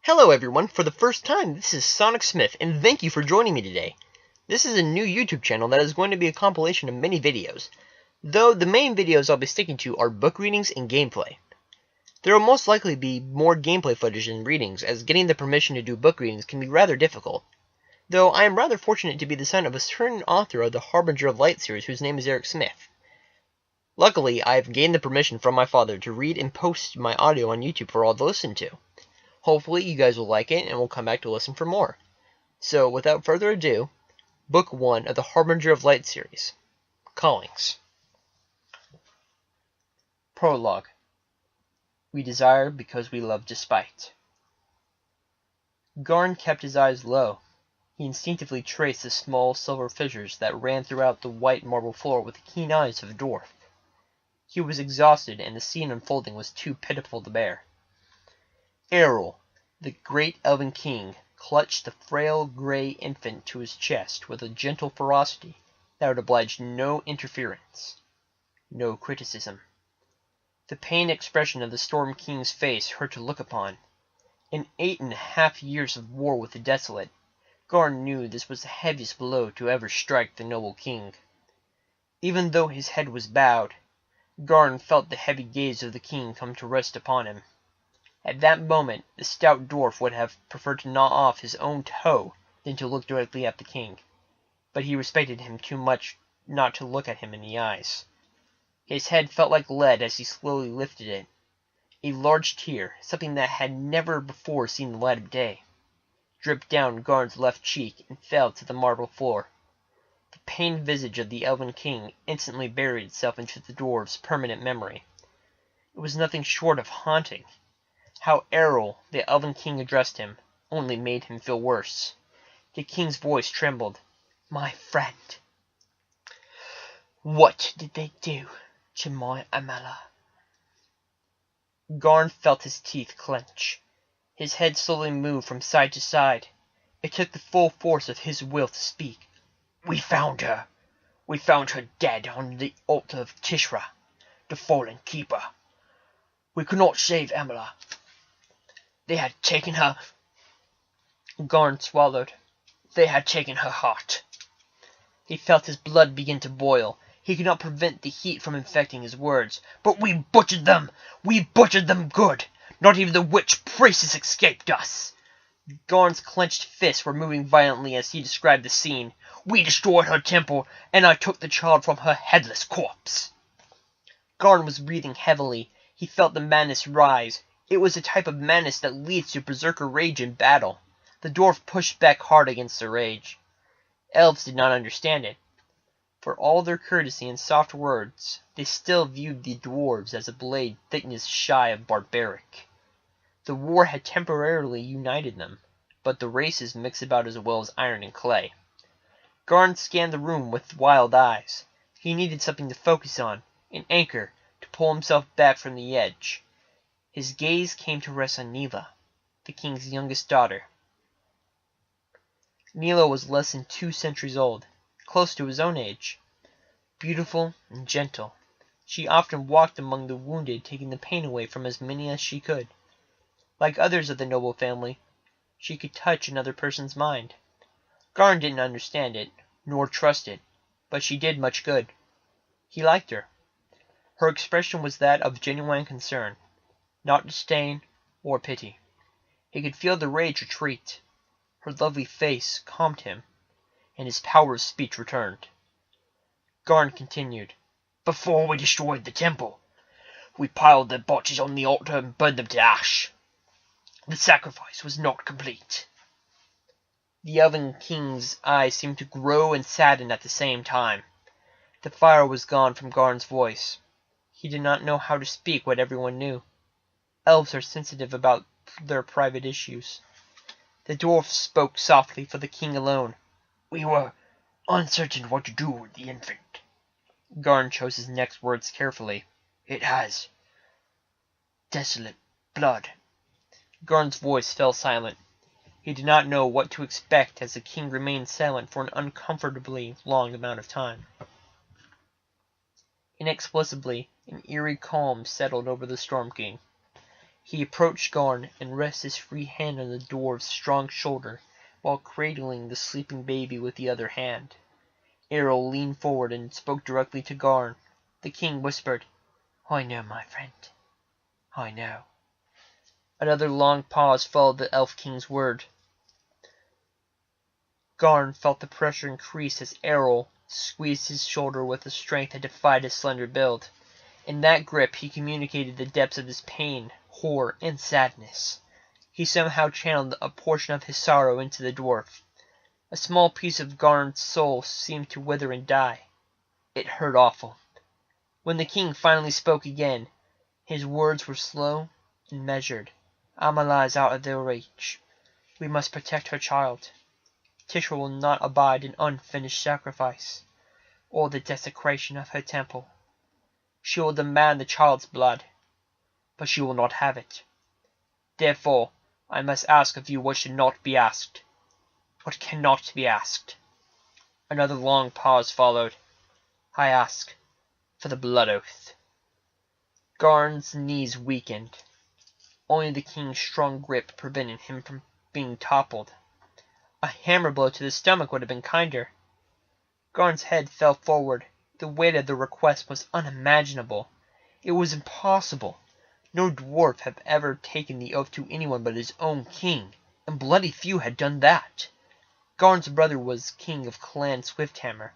Hello everyone, for the first time this is Sonic Smith, and thank you for joining me today. This is a new YouTube channel that is going to be a compilation of many videos, though the main videos I'll be sticking to are book readings and gameplay. There will most likely be more gameplay footage than readings, as getting the permission to do book readings can be rather difficult, though I am rather fortunate to be the son of a certain author of the Harbinger of Light series whose name is Eric Smith. Luckily, I have gained the permission from my father to read and post my audio on YouTube for all to listen to. Hopefully you guys will like it and will come back to listen for more. So, without further ado, Book 1 of the Harbinger of Light series. Callings. Prologue. We desire because we love despite. Garn kept his eyes low. He instinctively traced the small silver fissures that ran throughout the white marble floor with the keen eyes of a dwarf. He was exhausted, and the scene unfolding was too pitiful to bear. Errol, the great elven king, clutched the frail gray infant to his chest with a gentle ferocity that would oblige no interference, no criticism. The pained expression of the Storm King's face hurt to look upon. In 8.5 years of war with the Desolate, Garn knew this was the heaviest blow to ever strike the noble king. Even though his head was bowed, Garn felt the heavy gaze of the king come to rest upon him. At that moment, the stout dwarf would have preferred to gnaw off his own toe than to look directly at the king, but he respected him too much not to look at him in the eyes. His head felt like lead as he slowly lifted it. A large tear, something that had never before seen the light of day, dripped down Garn's left cheek and fell to the marble floor. The pained visage of the elven king instantly buried itself into the dwarf's permanent memory. It was nothing short of haunting. How Errol, the elven king, addressed him, only made him feel worse. The king's voice trembled. "My friend, what did they do to my Amala?" Garn felt his teeth clench. His head slowly moved from side to side. It took the full force of his will to speak. "We found her. We found her dead on the altar of Tishra, the fallen keeper. We could not save Amala. They had taken her." Garn swallowed. "They had taken her heart." He felt his blood begin to boil. He could not prevent the heat from infecting his words. "But we butchered them! We butchered them good! Not even the witch priestess escaped us!" Garn's clenched fists were moving violently as he described the scene. "We destroyed her temple, and I took the child from her headless corpse." Garn was breathing heavily. He felt the madness rise. It was a type of madness that leads to berserker rage in battle. The dwarf pushed back hard against the rage. Elves did not understand it. For all their courtesy and soft words, they still viewed the dwarves as a blade thickness shy of barbaric. The war had temporarily united them, but the races mixed about as well as iron and clay. Garn scanned the room with wild eyes. He needed something to focus on, an anchor, to pull himself back from the edge. His gaze came to rest on Neela, the king's youngest daughter. Neela was less than 2 centuries old, close to his own age. Beautiful and gentle, she often walked among the wounded, taking the pain away from as many as she could. Like others of the noble family, she could touch another person's mind. Garn didn't understand it, nor trust it, but she did much good. He liked her. Her expression was that of genuine concern, not disdain or pity. He could feel the rage retreat. Her lovely face calmed him, and his power of speech returned. Garn continued. "Before we destroyed the temple, we piled their bodies on the altar and burned them to ash. The sacrifice was not complete." The elven king's eyes seemed to grow and sadden at the same time. The fire was gone from Garn's voice. He did not know how to speak what everyone knew. Elves are sensitive about their private issues. The dwarf spoke softly for the king alone. "We were uncertain what to do with the infant." Garn chose his next words carefully. "It has desolate blood." Garn's voice fell silent. He did not know what to expect as the king remained silent for an uncomfortably long amount of time. Inexplicably, an eerie calm settled over the Storm King. He approached Garn and rested his free hand on the dwarf's strong shoulder while cradling the sleeping baby with the other hand. Errol leaned forward and spoke directly to Garn. The king whispered, "I know, my friend. I know." Another long pause followed the elf king's word. Garn felt the pressure increase as Errol squeezed his shoulder with a strength that defied his slender build. In that grip he communicated the depths of his pain, horror, and sadness. He somehow channeled a portion of his sorrow into the dwarf. A small piece of Garn's soul seemed to wither and die. It hurt awful. When the king finally spoke again, his words were slow and measured. "Amala is out of their reach. We must protect her child. Tishra will not abide an unfinished sacrifice, or the desecration of her temple. She will demand the child's blood, but she will not have it. Therefore, I must ask of you what should not be asked, what cannot be asked." Another long pause followed. "I ask for the blood oath." Garn's knees weakened. Only the king's strong grip prevented him from being toppled. A hammer blow to the stomach would have been kinder. Garn's head fell forward. The weight of the request was unimaginable. It was impossible. No dwarf had ever taken the oath to anyone but his own king, and bloody few had done that. Garn's brother was king of Clan Swifthammer.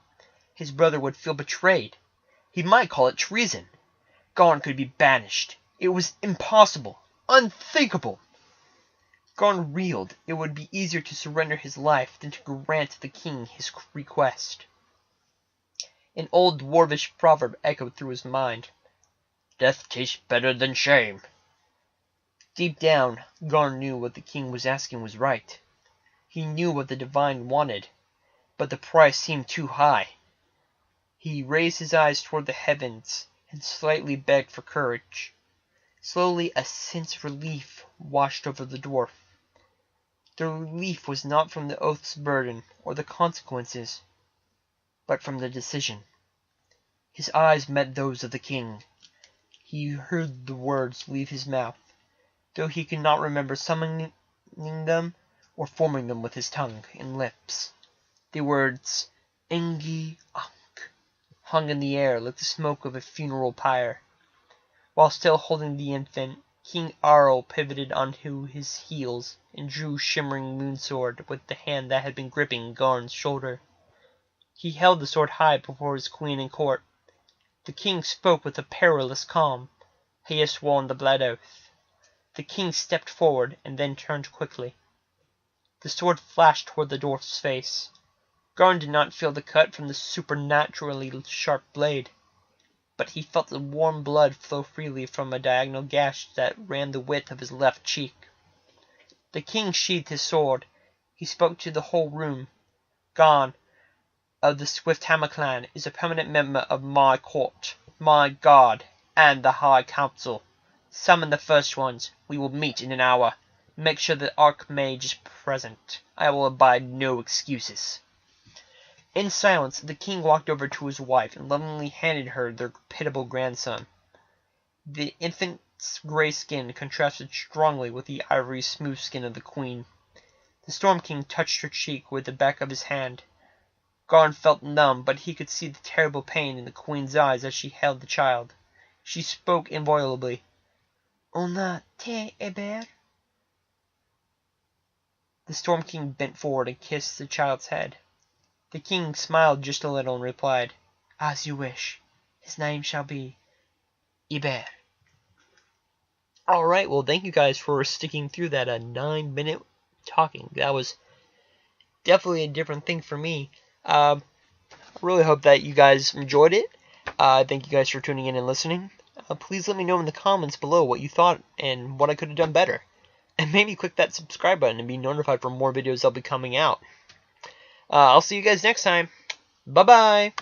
His brother would feel betrayed. He might call it treason. Garn could be banished. It was impossible. Unthinkable. Garn reeled. It would be easier to surrender his life than to grant the king his request. An old dwarvish proverb echoed through his mind. "Death tastes better than shame." Deep down, Garn knew what the king was asking was right. He knew what the divine wanted, but the price seemed too high. He raised his eyes toward the heavens and slightly begged for courage. Slowly a sense of relief washed over the dwarf. The relief was not from the oath's burden or the consequences, but from the decision. His eyes met those of the king. He heard the words leave his mouth, though he could not remember summoning them or forming them with his tongue and lips. The words, "Engi Ankh," hung in the air like the smoke of a funeral pyre. While still holding the infant, King Arl pivoted onto his heels and drew shimmering moonsword with the hand that had been gripping Garn's shoulder. He held the sword high before his queen and court. The king spoke with a perilous calm. He had sworn the blood oath. The king stepped forward and then turned quickly. The sword flashed toward the dwarf's face. Garn did not feel the cut from the supernaturally sharp blade, but he felt the warm blood flow freely from a diagonal gash that ran the width of his left cheek. The king sheathed his sword. He spoke to the whole room. "Garn of the Swifthammer clan is a permanent member of my court, my guard, and the High Council. Summon the first ones. We will meet in an hour. Make sure the Archmage is present. I will abide no excuses." In silence, the king walked over to his wife and lovingly handed her their pitiable grandson. The infant's gray skin contrasted strongly with the ivory smooth skin of the queen. The Storm King touched her cheek with the back of his hand. Garn felt numb, but he could see the terrible pain in the queen's eyes as she held the child. She spoke involubly. "On te Eber?" The Storm King bent forward and kissed the child's head. The king smiled just a little and replied, "As you wish. His name shall be Eber." Alright, well thank you guys for sticking through that 9-minute talking. That was definitely a different thing for me. I really hope that you guys enjoyed it. Thank you guys for tuning in and listening. Please let me know in the comments below what you thought and what I could have done better. And maybe click that subscribe button and be notified for more videos that'll be coming out. I'll see you guys next time. Bye-bye.